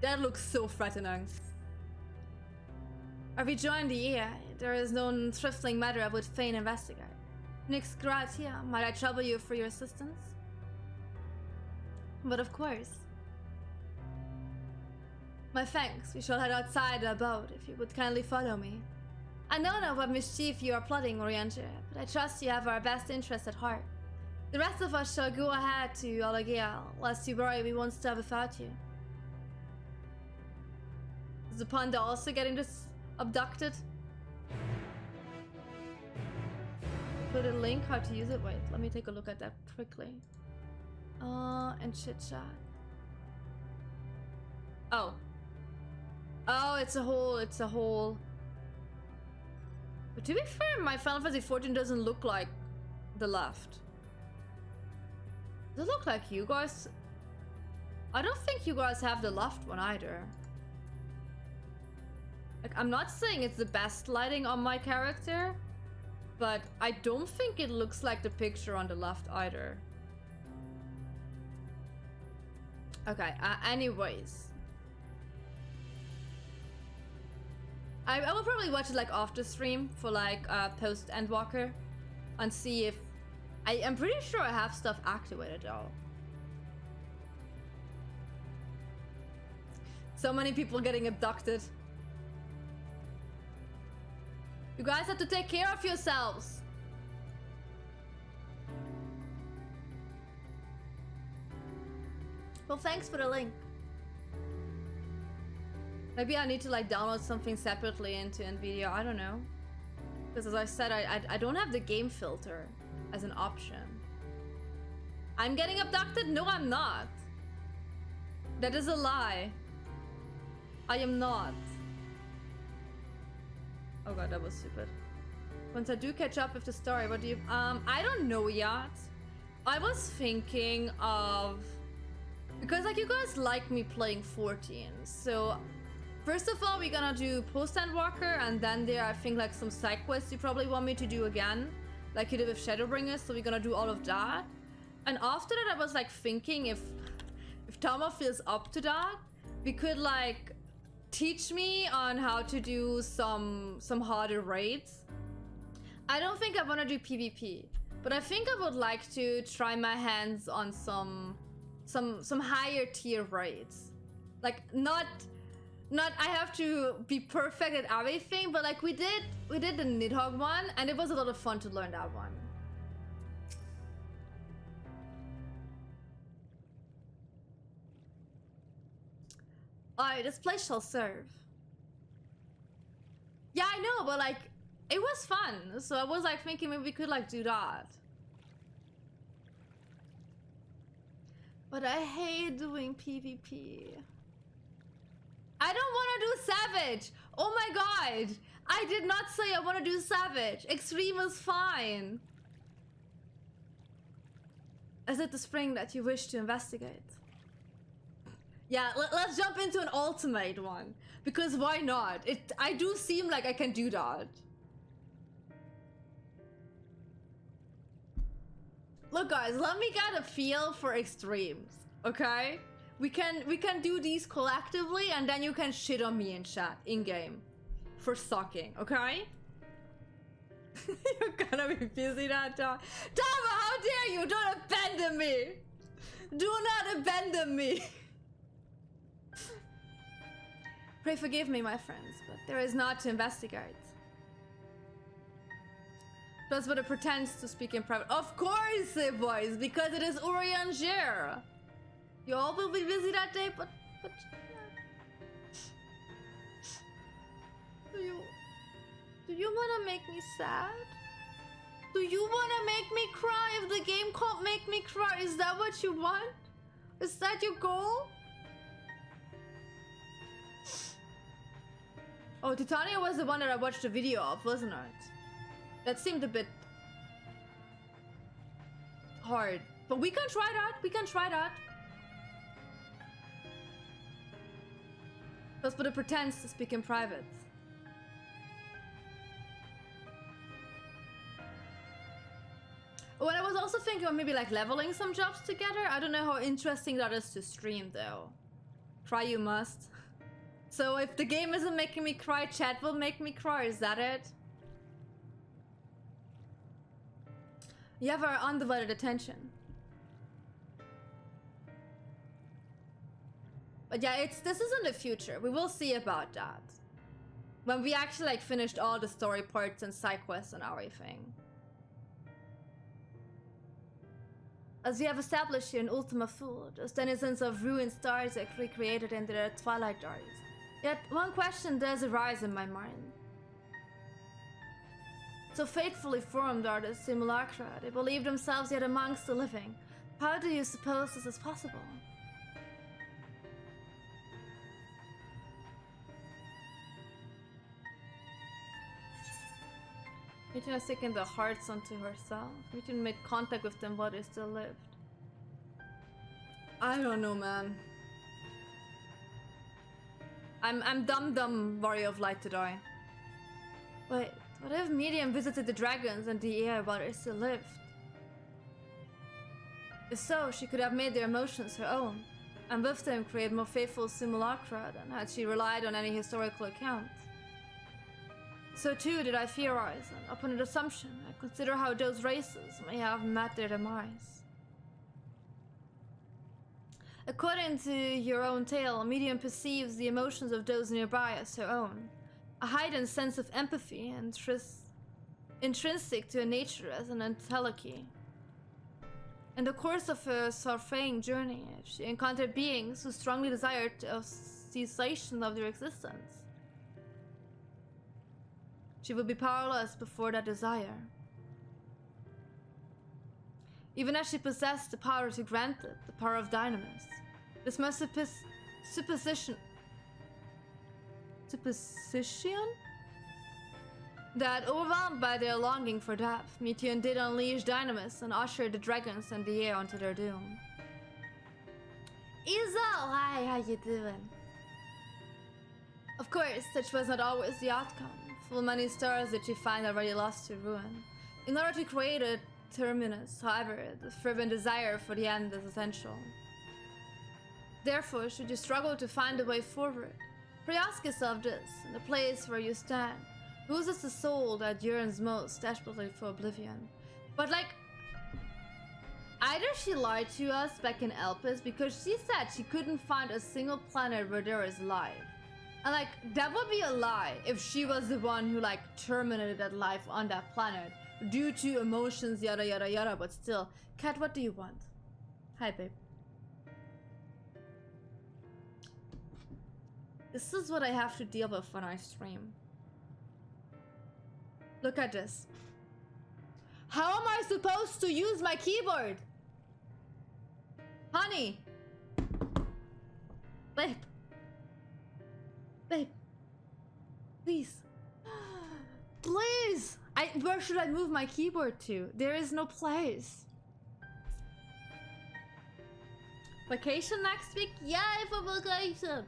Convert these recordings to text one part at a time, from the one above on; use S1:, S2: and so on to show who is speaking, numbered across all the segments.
S1: That looks so threatening. Are we joined the AI? There is no trifling matter I would fain investigate. Nix gratia, might I trouble you for your assistance? But of course. My thanks, we shall head outside the abode if you would kindly follow me. I know not what mischief you are plotting, Orienter, but I trust you have our best interests at heart. The rest of us shall go ahead to Olagiel, lest you worry we won't stop without you. Is the panda also getting abducted? Put a link how to use it. Wait, let me take a look at that quickly. And chit chat. Oh, it's a whole. But to be fair, my Final Fantasy XIV doesn't look like the left. Does it look like you guys? I don't think you guys have the left one either. Like, I'm not saying it's the best lighting on my character, but I don't think it looks like the picture on the left either. Okay, anyways. I will probably watch it like after stream for like post Endwalker and see if I'm pretty sure I have stuff activated though. So many people getting abducted. You guys have to take care of yourselves. Well, thanks for the link. Maybe I need to like download something separately into NVIDIA, I don't know. Because as I said, I don't have the game filter as an option. I'm getting abducted? No, I'm not. That is a lie. I am not. Oh god, that was stupid. Once I do catch up with the story, what do you... I don't know yet. I was thinking of... Because like you guys like me playing 14, so... First of all, we're gonna do post Endwalker, and then there are, I think, like some side quests you probably want me to do again, like you did with Shadowbringers, so we're gonna do all of that. And after that, I was like thinking if Tama feels up to that, we could like teach me on how to do some harder raids. I don't think I want to do PvP, but I think I would like to try my hands on some higher tier raids. Like not I have to be perfect at everything, but like we did the Nidhogg one, and it was a lot of fun to learn that one. Alright, this place shall serve. Yeah, I know, but like it was fun, so I was like thinking maybe we could like do that. But I hate doing PvP. I don't want to do Savage! Oh my god! I did not say I want to do Savage! Extreme is fine! Is it the spring that you wish to investigate? Yeah, let's jump into an ultimate one. Because why not? I do seem like I can do that. Look guys, let me get a feel for extremes, okay? We can do these collectively, and then you can shit on me in chat, in-game. For sucking, okay? You're gonna be busy that time. Tama, how dare you! Don't abandon me! Do not abandon me! Pray forgive me, my friends, but there is naught to investigate. That's what it pretends to speak in private. Of course it was, because it is Urianger. You all will be busy that day, but do you wanna make me sad? Do you wanna make me cry if the game can't make me cry? Is that what you want? Is that your goal? Oh, Titania was the one that I watched the video of, wasn't it? That seemed a bit hard, but we can try that. We can try that. That's what it pretends to speak in private. Oh, and I was also thinking of maybe like leveling some jobs together. I don't know how interesting that is to stream though. Try you must. So if the game isn't making me cry, chat will make me cry, is that it? You have our undivided attention. But yeah, this is in the future. We will see about that. When we actually like finished all the story parts and side quests and everything. As we have established here in Ultima Thule, those denizens of ruined stars are recreated into their twilight days. Yet one question does arise in my mind. So faithfully formed are the simulacra, they believe themselves yet amongst the living. How do you suppose this is possible? Meeting has taken their hearts unto herself. Meeting made contact with them while they still lived. I don't know, man. I'm dumb warrior of light to die. Wait, what if Medium visited the dragons and the air while they still lived? If so, she could have made their emotions her own, and with them create more faithful simulacra than had she relied on any historical account. So too did I theorize, and upon an assumption, I consider how those races may have met their demise. According to your own tale, Medium perceives the emotions of those nearby as her own, a heightened sense of empathy and intrinsic to her nature as an entelechy. In the course of her surveying journey, she encountered beings who strongly desired a cessation of their existence. She would be powerless before that desire. Even as she possessed the power to grant it, the power of Dynamis. This must supposition that, overwhelmed by their longing for death, Meteon did unleash Dynamis and usher the dragons and the air onto their doom. Izel, hi, how you doing? Of course, such was not always the outcome. Full many stars did she find already lost to ruin. In order to create a terminus, however, the fervent desire for the end is essential. Therefore, should you struggle to find a way forward, pray ask yourself this, in the place where you stand, whose is the soul that yearns most desperately for oblivion? But like, either she lied to us back in Elpis because she said she couldn't find a single planet where there is life. And like, that would be a lie if she was the one who like terminated that life on that planet due to emotions, yada yada yada, but still. Kat, what do you want? Hi, babe. This is what I have to deal with when I stream. Look at this. How am I supposed to use my keyboard? Honey. Babe. Babe. Please. Please. Where should I move my keyboard to? There is no place. Vacation next week? Yay for vacation.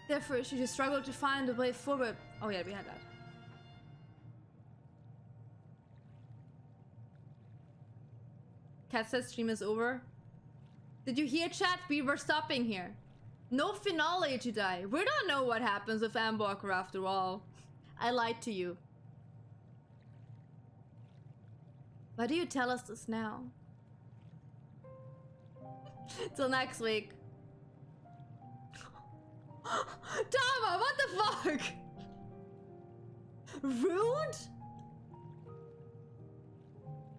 S1: Therefore, should you struggle to find a way forward... Oh yeah, we had that. Cat says stream is over. Did you hear, chat? We were stopping here. No finale today. We don't know what happens with Endwalker after all. I lied to you. Why do you tell us this now? Till next week. Tama, what the fuck? Rude?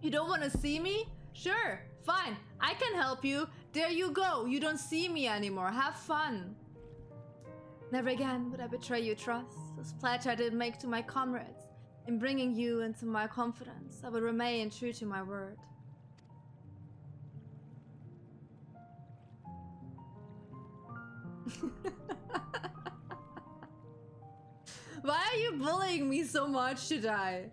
S1: You don't want to see me? Sure, fine. I can help you. There you go. You don't see me anymore. Have fun. Never again would I betray your trust. This pledge I did make to my comrades. In bringing you into my confidence, I will remain true to my word. Why are you bullying me so much today?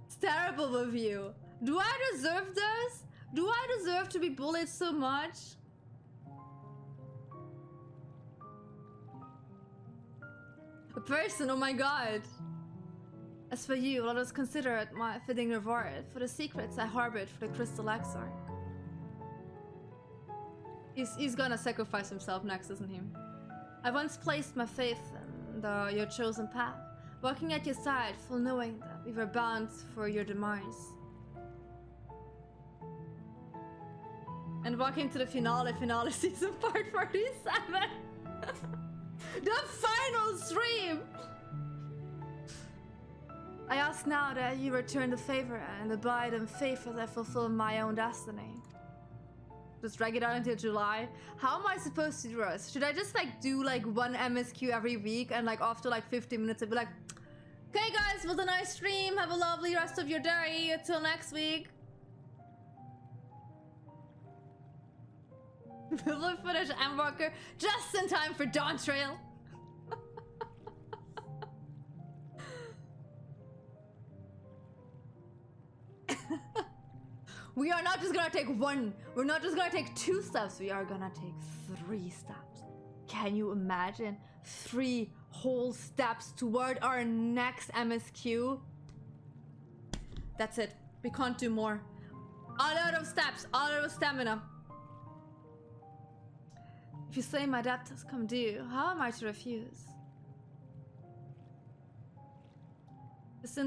S1: It's terrible of you. Do I deserve this? Do I deserve to be bullied so much? A person, oh my god. As for you, let us consider it my fitting reward for the secrets I harbored for the Crystal Exarch. He's gonna sacrifice himself next, isn't he? I once placed my faith in your chosen path, walking at your side, full knowing that we were bound for your demise. And walking to the finale season part 47. The final stream! I ask now that you return the favor and abide in faith as I fulfill my own destiny. Just drag it out until July. How am I supposed to do this? Should I just like do like one MSQ every week and like after like 15 minutes I'd be like, okay guys, it was a nice stream. Have a lovely rest of your day. Until next week. We'll finish Endwalker just in time for Dawn Trail. We are not just gonna take one, we're not just gonna take 2 steps, we are gonna take 3 steps. Can you imagine 3 whole steps toward our next MSQ? That's it. We can't do more. All out of steps, all out of stamina. If you say my debt has come due, how am I to refuse? It's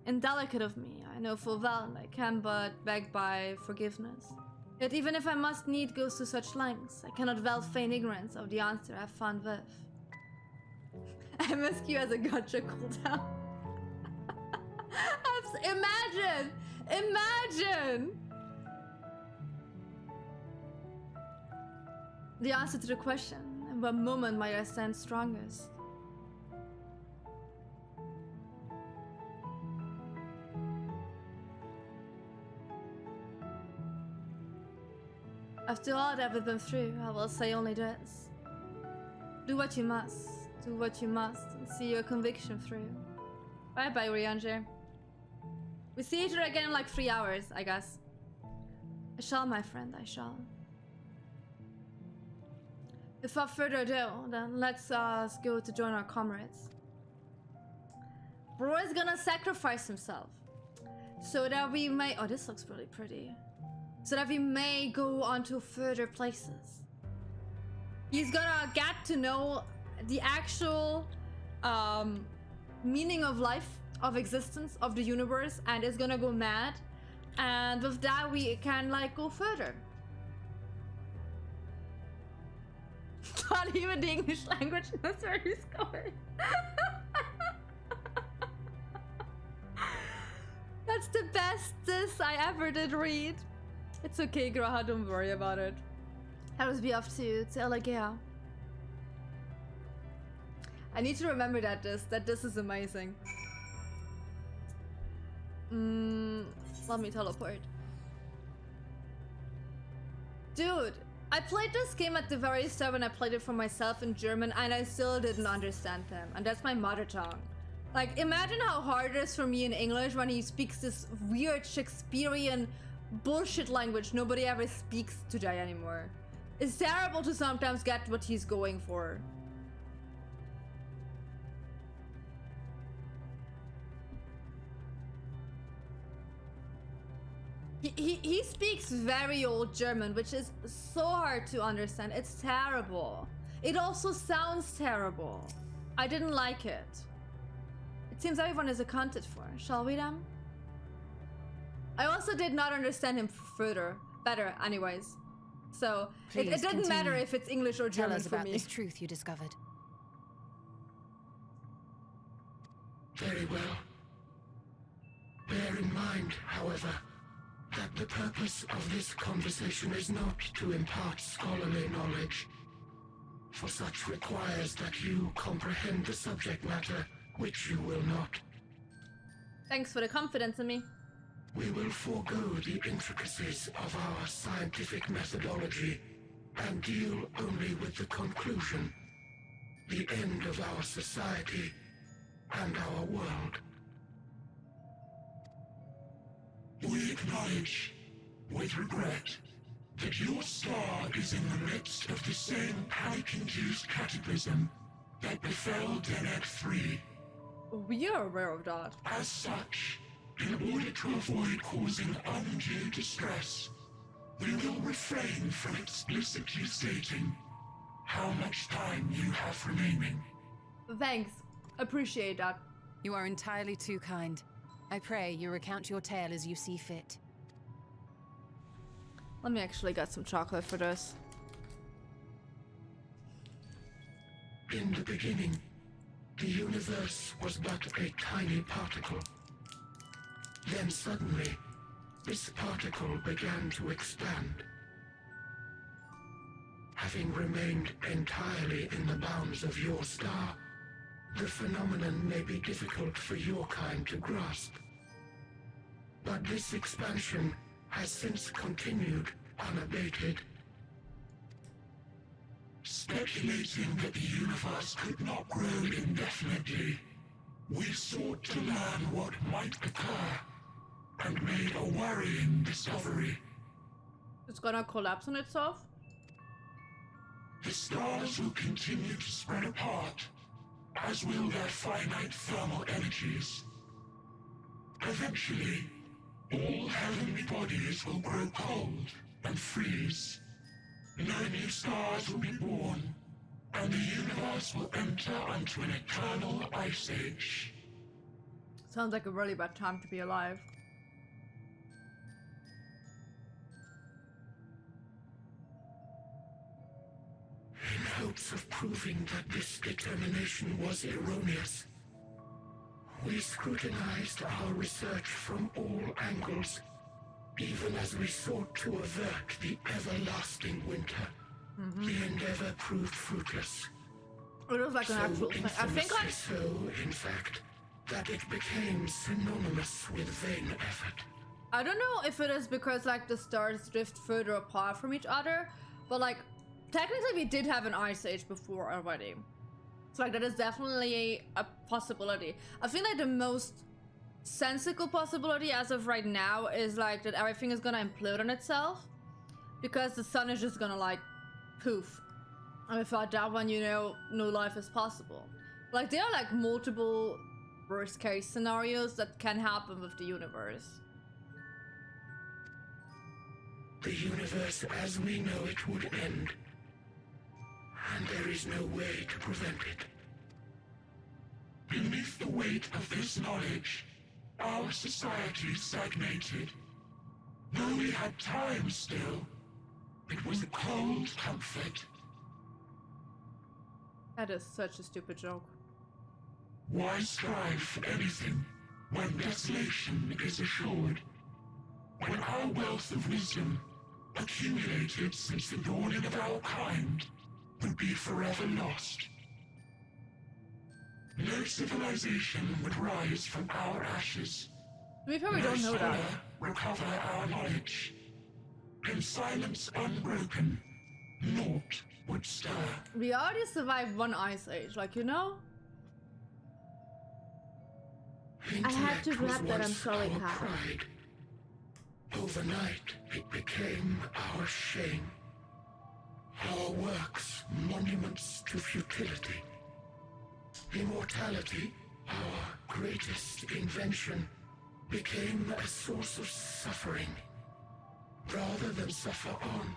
S1: indelicate of me, I know full well, and I can but beg by forgiveness. Yet even if I must need goes to such lengths, I cannot well feign ignorance of the answer I've found with. MSQ has a gotcha cooldown. Imagine! Imagine! The answer to the question, in what moment might I stand strongest? After all that we've been through, I will say only this. Do what you must, and see your conviction through. Bye bye, Rianger. We see each other again in like 3 hours, I guess. I shall, my friend, I shall. Without further ado, then let's go to join our comrades. Bro is gonna sacrifice himself so that we may. Oh, this looks really pretty. So that we may go on to further places. He's gonna get to know the actual meaning of life, of existence, of the universe, and is gonna go mad. And with that, we can like go further. Not even the English language knows where he's going. That's the bestest I ever did read. It's okay, Graha, don't worry about it. That was be off to Elegea. I need to remember that this is amazing. Let me teleport. Dude, I played this game at the very start when I played it for myself in German and I still didn't understand him. And that's my mother tongue. Like, imagine how hard it is for me in English when he speaks this weird Shakespearean bullshit language nobody ever speaks today anymore. It's terrible to sometimes get what he's going for. He speaks very old German, which is so hard to understand. It's terrible. It also sounds terrible. I didn't like it. It seems everyone is accounted for. Shall we then? I also did not understand him better anyways. So it didn't matter if it's English or German for me. Tell us about
S2: this truth you discovered.
S3: Very well. Bear in mind, however, that the purpose of this conversation is not to impart scholarly knowledge, for such requires that you comprehend the subject matter, which you will not.
S1: Thanks for the confidence in me.
S3: We will forego the intricacies of our scientific methodology and deal only with the conclusion, the end of our society and our world. We acknowledge, with regret, that your star is in the midst of the same panic-induced cataclysm that befell Denek 3.
S1: We are aware of that.
S3: As such, in order to avoid causing undue distress, we will refrain from explicitly stating how much time you have remaining.
S1: Thanks. Appreciate that.
S2: You are entirely too kind. I pray you recount your tale as you see fit.
S1: Let me actually get some chocolate for this.
S3: In the beginning, the universe was but a tiny particle. Then suddenly, this particle began to expand. Having remained entirely in the bounds of your star, the phenomenon may be difficult for your kind to grasp. But this expansion has since continued unabated. Speculating that the universe could not grow indefinitely, we sought to learn what might occur, and made a worrying discovery.
S1: It's gonna collapse on itself?
S3: The stars will continue to spread apart, as will their finite thermal energies. Eventually, all heavenly bodies will grow cold and freeze. No new stars will be born, and the universe will enter into an eternal ice age.
S1: Sounds like a really bad time to be alive.
S3: In hopes of proving that this determination was erroneous, we scrutinized our research from all angles, even as we sought to avert the everlasting winter. The endeavor proved fruitless.
S1: It was like an actual thing. I think
S3: Infamously so, in fact, that it became synonymous with vain effort.
S1: I don't know if it is because like the stars drift further apart from each other, but like technically we did have an ice age before already. So like that is definitely a possibility. I feel like the most sensible possibility as of right now is like that everything is gonna implode on itself because the sun is just gonna like poof. And without that one, you know, no life is possible. Like there are like multiple worst case scenarios that can happen with the universe.
S3: The universe as we know it would end, and there is no way to prevent it. Beneath the weight of this knowledge, our society stagnated. Though we had time still, it was a cold comfort.
S1: That is such a stupid joke.
S3: Why strive for anything when desolation is assured? When our wealth of wisdom, accumulated since the dawning of our kind, would be forever lost. No civilization would rise from our ashes.
S1: We probably don't know that.
S3: Recover our knowledge. In silence unbroken, naught would stir.
S1: We already survived one ice age, like, you know?
S4: I had to
S3: Intellect was
S4: grab that, I'm
S3: once
S4: sorry,
S3: our
S4: Kat.
S3: pride. Overnight, it became our shame. Our works, monuments to futility. Immortality, our greatest invention, became a source of suffering. Rather than suffer on,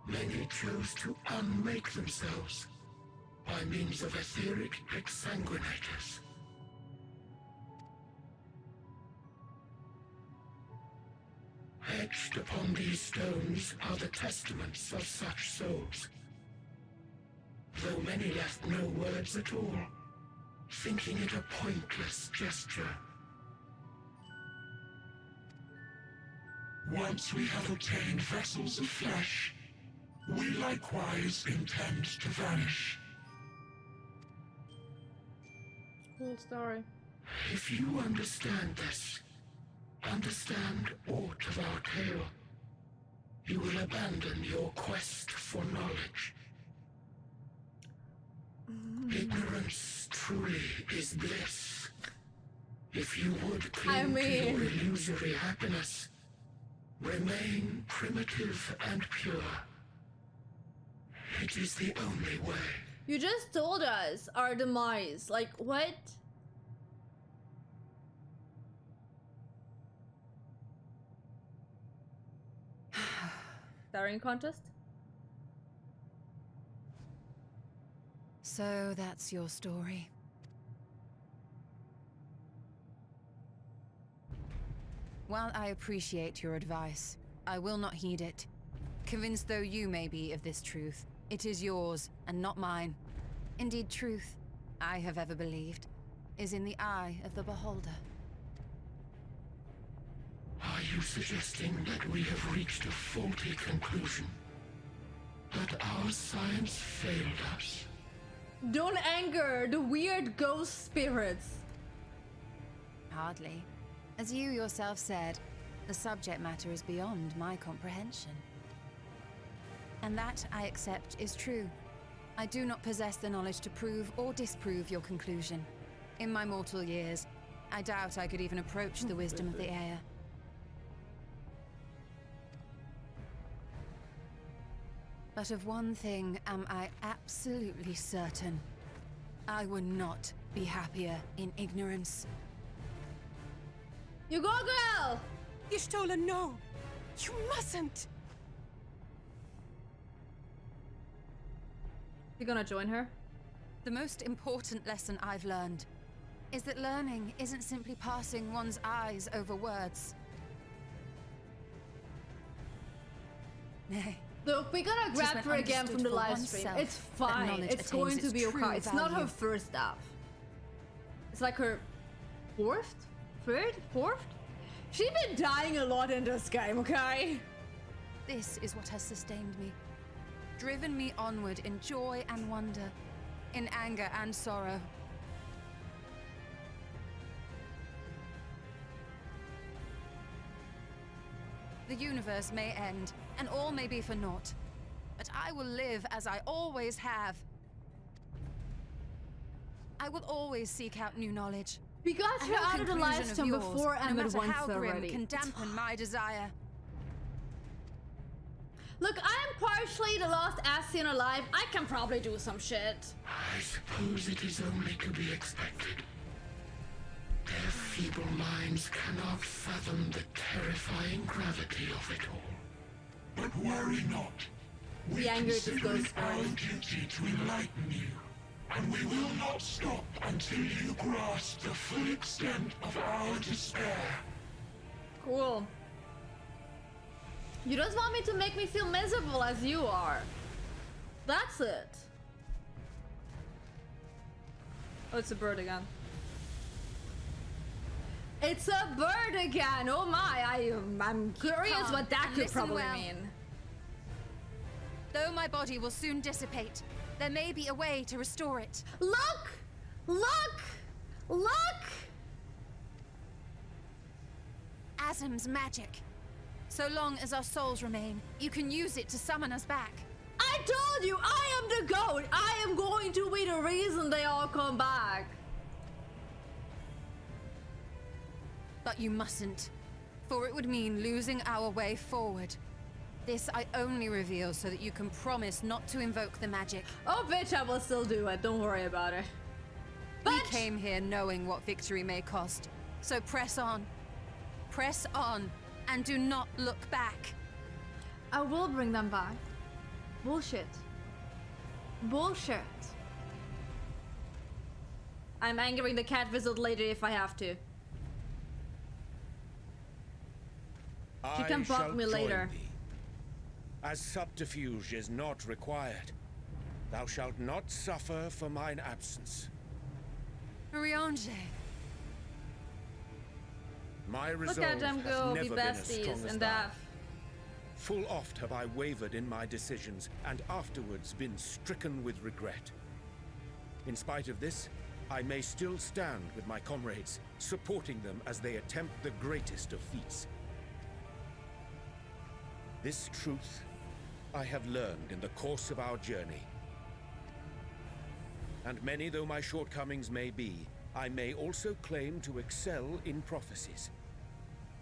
S3: many chose to unmake themselves by means of etheric exsanguinators. Etched upon these stones are the testaments of such souls. Though many left no words at all, thinking it a pointless gesture. Once we have obtained vessels of flesh, we likewise intend to vanish.
S1: Cool story.
S3: If you understand this, understand aught of our tale, you will abandon your quest for knowledge. Ignorance truly is bliss. If you would cling to your illusory happiness, remain primitive and pure. It is the only way.
S1: You just told us our demise. Like, what? Staring contest?
S2: So that's your story. While I appreciate your advice, I will not heed it. Convinced though you may be of this truth, it is yours and not mine. Indeed, truth, I have ever believed, is in the eye of the beholder.
S3: Are you suggesting that we have reached a faulty conclusion? That our science failed us?
S1: Don't anger the weird ghost spirits.
S2: Hardly. As you yourself said, the subject matter is beyond my comprehension. And that, I accept, is true. I do not possess the knowledge to prove or disprove your conclusion. In my mortal years, I doubt I could even approach the wisdom of the air. But of one thing am I absolutely certain. I would not be happier in ignorance.
S1: You go, girl!
S2: Y'shtola, no! You mustn't!
S1: You gonna join her?
S2: The most important lesson I've learned is that learning isn't simply passing one's eyes over words. Nay.
S1: Look, we gotta grab her again from the live stream. It's fine. It's going to be okay. It's not her first staff. It's like her fourth? She's been dying a lot in this game, okay?
S2: This is what has sustained me. Driven me onward in joy and wonder, in anger and sorrow. The universe may end, and all may be for naught. But I will live as I always have. I will always seek out new knowledge.
S1: We got her out of the live stream before and
S2: no
S1: it
S2: matter
S1: once
S2: how grim
S1: already.
S2: can dampen my desire.
S1: Look, I'm partially the last Ascian alive. I can probably do some shit.
S3: I suppose it is only to be expected. Their feeble minds cannot fathom the terrifying gravity of it all. But worry not. We
S1: The anger just
S3: consider
S1: goes
S3: it our
S1: forward.
S3: duty to enlighten you. And we will not stop until you grasp the full extent of our despair.
S1: Cool. You just want me to make me feel miserable as you are. That's it. Oh, it's a bird again. It's a bird again. Oh my, I'm curious
S2: calm
S1: what that
S2: and
S1: could
S2: listen
S1: probably
S2: well.
S1: mean.
S2: Though my body will soon dissipate, there may be a way to restore it.
S1: Look! Look! Look!
S2: Azim's magic. So long as our souls remain, you can use it to summon us back.
S1: I told you, I am the goat. I am going to be the reason they all come back.
S2: But you mustn't, for it would mean losing our way forward. This I only reveal so that you can promise not to invoke the magic.
S1: Oh, bitch, I will still do it. Don't worry about it.
S2: We
S1: But
S2: came here knowing what victory may cost. So press on. Press on, and do not look back.
S1: I will bring them back. Bullshit. Bullshit. I'm angering the cat wizard later if I have to. She can bug me later.
S5: Thee. As subterfuge is not required, thou shalt not suffer for mine absence.
S2: Riange.
S5: My
S1: Look
S5: resolve
S1: at them
S5: hath
S1: go, be
S5: never been as
S1: besties
S5: strong as
S1: and
S5: thou.
S1: that.
S5: Full oft have I wavered in my decisions, and afterwards been stricken with regret. In spite of this, I may still stand with my comrades, supporting them as they attempt the greatest of feats. This truth I have learned in the course of our journey. And many though my shortcomings may be, I may also claim to excel in prophecies.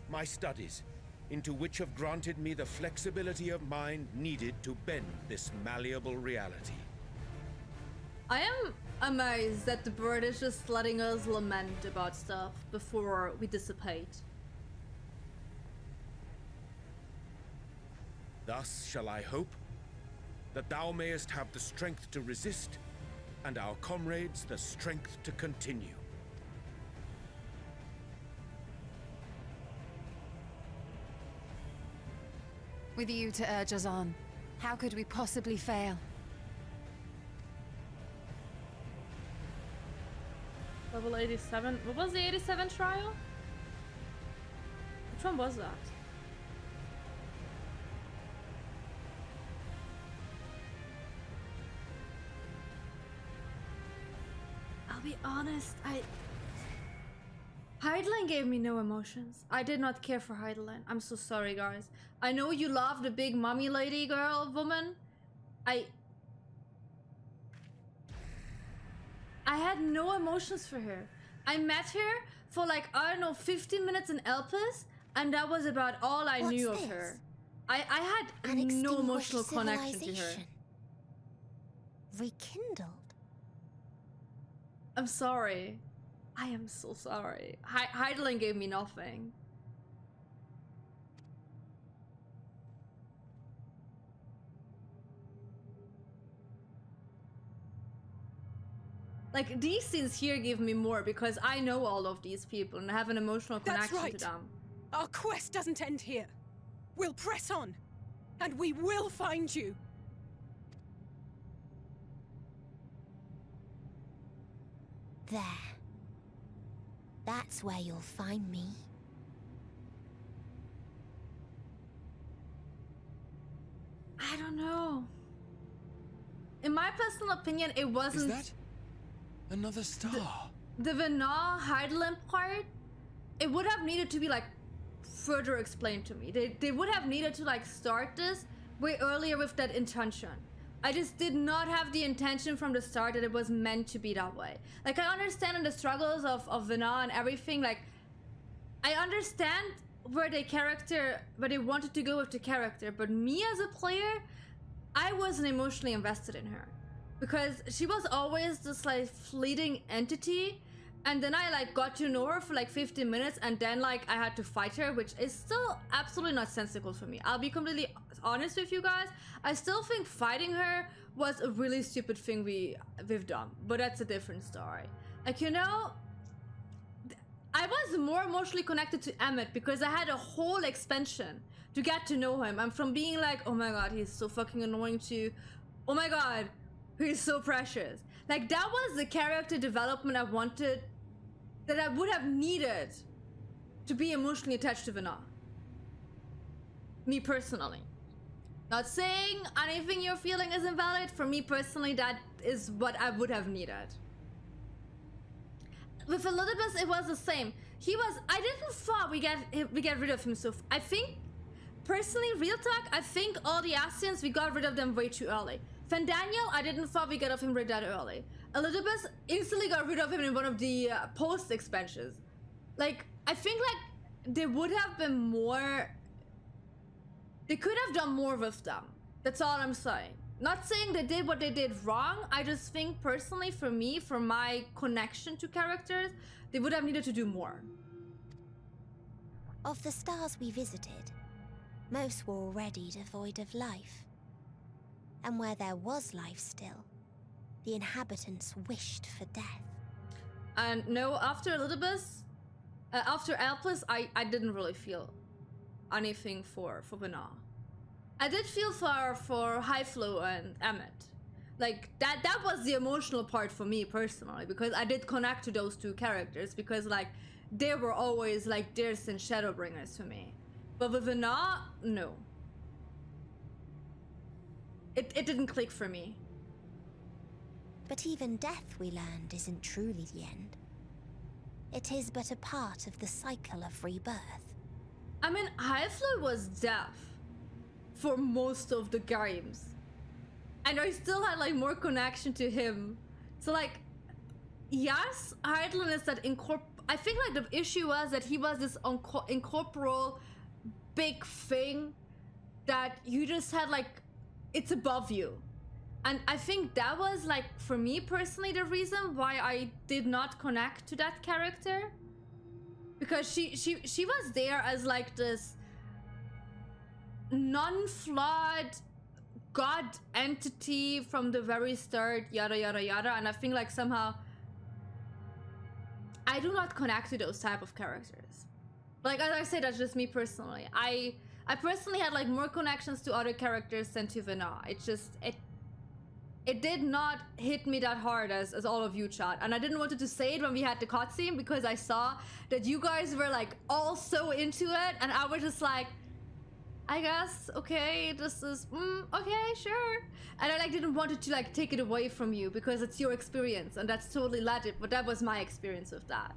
S5: My studies, into which have granted me the flexibility of mind needed to bend this malleable reality.
S1: I am amazed that the bird is just letting us lament about stuff before we dissipate.
S5: Thus shall I hope that thou mayest have the strength to resist and our comrades the strength to continue.
S2: With you to urge us on, how could we possibly fail?
S1: Level 87. What was the 87 trial? Which one was that? I'll be honest, Heidelin gave me no emotions. I did not care for Heidelin. I'm so sorry, guys. I know you love the big mummy lady girl woman. I had no emotions for her. I met her for like, I don't know, 15 minutes in Elpis, and that was about all I knew of her. I had no emotional connection to her.
S4: Rekindled.
S1: I'm sorry. I am so sorry. Heidelin gave me nothing. Like, these scenes here give me more because I know all of these people and have an emotional connection to them.
S6: Our quest doesn't end here. We'll press on, and we will find you.
S4: There. That's where you'll find me.
S1: I don't know. In my personal opinion, it wasn't...
S7: Is that another star?
S1: The Venat Heidelin part, it would have needed to be like further explained to me. They would have needed to like start this way earlier with that intention. I just did not have the intention from the start that it was meant to be that way. Like, I understand in the struggles of Venat and everything, like, I understand where they wanted to go with the character, but me as a player, I wasn't emotionally invested in her. Because she was always this like fleeting entity, and then I like got to know her for like 15 minutes, and then like I had to fight her, which is still absolutely not sensical for me. I'll be completely honest with you guys. I still think fighting her was a really stupid thing we've done, but that's a different story. Like, you know, I was more emotionally connected to Emmett because I had a whole expansion to get to know him. I'm from being like, oh my god, he's so fucking annoying, to, oh my god, he's so precious. Like, that was the character development I wanted, that I would have needed to be emotionally attached to Venat. Me personally. Not saying anything you're feeling is invalid. For me personally, that is what I would have needed. With Elizabeth, it was the same. I didn't thought we get rid of him so. I think, personally, real talk, I think all the Ascians, we got rid of them way too early. Fandaniel, I didn't thought we got off him right that early. Elizabeth instantly got rid of him in one of the post expansions. Like, I think like there would have been more. They could have done more with them. That's all I'm saying. Not saying they did what they did wrong. I just think personally, for me, for my connection to characters, they would have needed to do more.
S4: Of the stars we visited, most were already devoid of life. And where there was life still, the inhabitants wished for death.
S1: And no, after Elizabeth, after Alpus, I didn't really feel anything for Venat. I did feel for Highflow and Emmett. Like, that was the emotional part for me personally, because I did connect to those two characters, because like they were always like Dirce and Shadowbringers for me. But with Venat, no. It didn't click for me.
S4: But even death, we learned, isn't truly the end. It is but a part of the cycle of rebirth.
S1: I mean, Highflow was deaf for most of the games. And I still had like more connection to him. So like, yes, Heidelin is that I think like the issue was that he was this incorporeal big thing that you just had like, it's above you. And I think that was like, for me personally, the reason why I did not connect to that character. Because she was there as like this non-flawed god entity from the very start, yada yada yada, and I think like somehow I do not connect to those type of characters. Like, as I say, that's just me personally. I personally had like more connections to other characters than to Vena. It's just it did not hit me that hard as all of you, chat. And I didn't want to say it when we had the cutscene because I saw that you guys were like all so into it, and I was just like, I guess, okay, this is, okay, sure. And I like didn't want it to like take it away from you because it's your experience and that's totally legit, but that was my experience with that.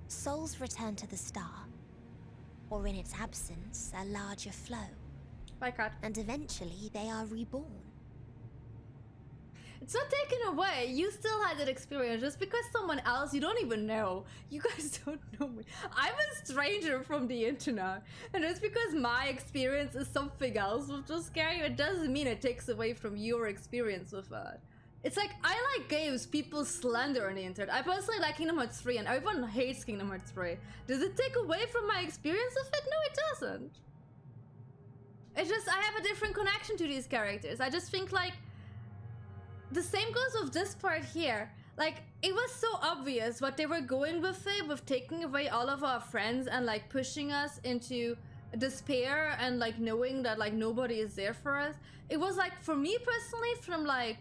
S4: Souls return to the star, or in its absence, a larger flow.
S1: Bye, cat.
S4: And eventually they are reborn.
S1: It's not taken away. You still had that experience. Just because someone else you don't even know. You guys don't know me. I'm a stranger from the internet. And just because my experience is something else with this game, it doesn't mean it takes away from your experience with it. It's like, I like games people slander on the internet. I personally like Kingdom Hearts 3 and everyone hates Kingdom Hearts 3. Does it take away from my experience with it? No, it doesn't. It's just, I have a different connection to these characters. I just think like, the same goes with this part here. Like, it was so obvious what they were going with it, with taking away all of our friends and like pushing us into despair and like knowing that like nobody is there for us. It was like, for me personally, from like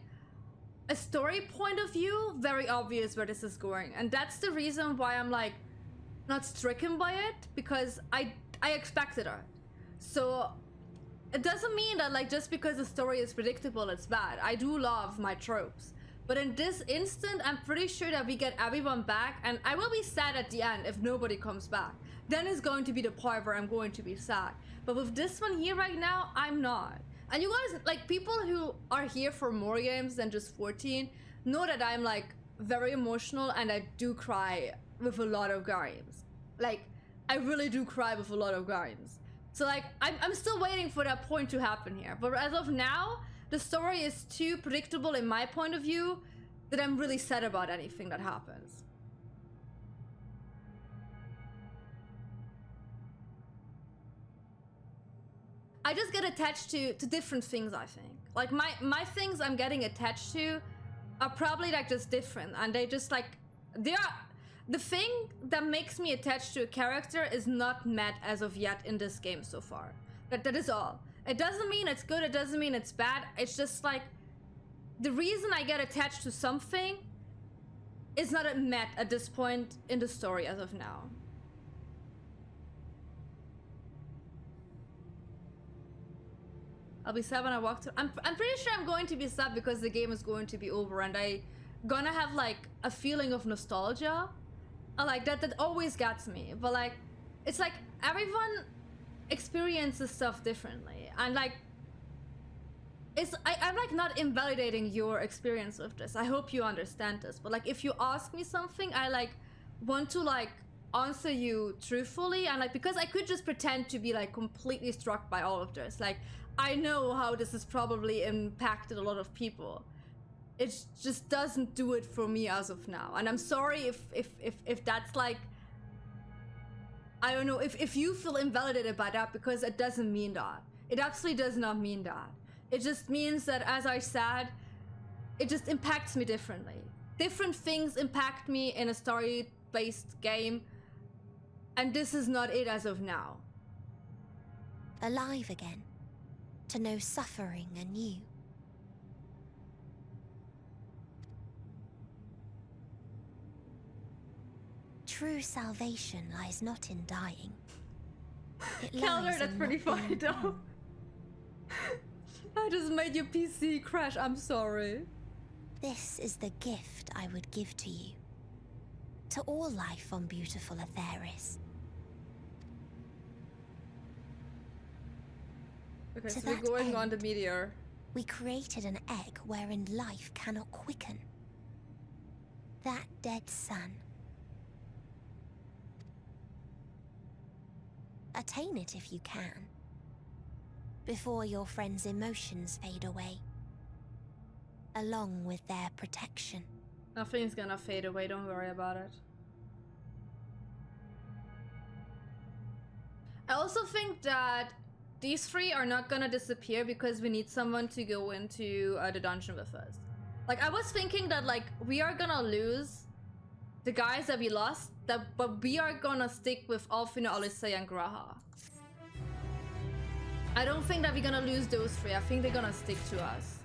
S1: a story point of view, very obvious where this is going. And that's the reason why I'm like not stricken by it, because I expected it. So it doesn't mean that like just because the story is predictable it's bad. I do love my tropes. But in this instant, I'm pretty sure that we get everyone back, and I will be sad at the end if nobody comes back. Then is going to be the part where I'm going to be sad. But with this one here right now, I'm not. And you guys, like people who are here for more games than just 14, know that I'm like very emotional and I do cry with a lot of games. Like, I really do cry with a lot of games. So like, I'm still waiting for that point to happen here. But as of now, the story is too predictable in my point of view that I'm really sad about anything that happens. I just get attached to different things, I think. Like my things I'm getting attached to are probably like just different, and they just like, they are, the thing that makes me attached to a character is not met as of yet in this game so far. That is all. It doesn't mean it's good, it doesn't mean it's bad. It's just like, the reason I get attached to something is not met at this point in the story as of now. I'll be sad when I walk through. I'm pretty sure I'm going to be sad because the game is going to be over and I gonna have like a feeling of nostalgia. Like that always gets me. But like, it's like everyone experiences stuff differently, and like, I'm like not invalidating your experience with this. I hope you understand this. But like, if you ask me something, I like want to like answer you truthfully, and like, because I could just pretend to be like completely struck by all of this. Like, I know how this has probably impacted a lot of people. It just doesn't do it for me as of now. And I'm sorry if that's like, I don't know, if you feel invalidated by that, because it doesn't mean that. It absolutely does not mean that. It just means that, as I said, it just impacts me differently. Different things impact me in a story-based game, and this is not it as of now.
S4: Alive again, to know suffering anew. True salvation lies not in dying. It
S1: Calder,
S4: lies
S1: that's
S4: in
S1: pretty
S4: not
S1: funny
S4: being
S1: though.
S4: born.
S1: I just made your PC crash, I'm sorry.
S4: This is the gift I would give to you. To all life on beautiful Atheris.
S1: Okay,
S4: To
S1: so we're
S4: that
S1: going on the
S4: end,
S1: meteor.
S4: We created an egg wherein life cannot quicken. That dead sun. Attain it if you can, before your friends' emotions fade away, along with their protection.
S1: Nothing's gonna fade away, don't worry about it. I also think that these three are not gonna disappear because we need someone to go into the dungeon with us. Like, I was thinking that, like, we are gonna lose the guys that we lost, but we are gonna stick with Alfina, Odyssey, and Graha. I don't think that we're gonna lose those three. I think they're gonna stick to us.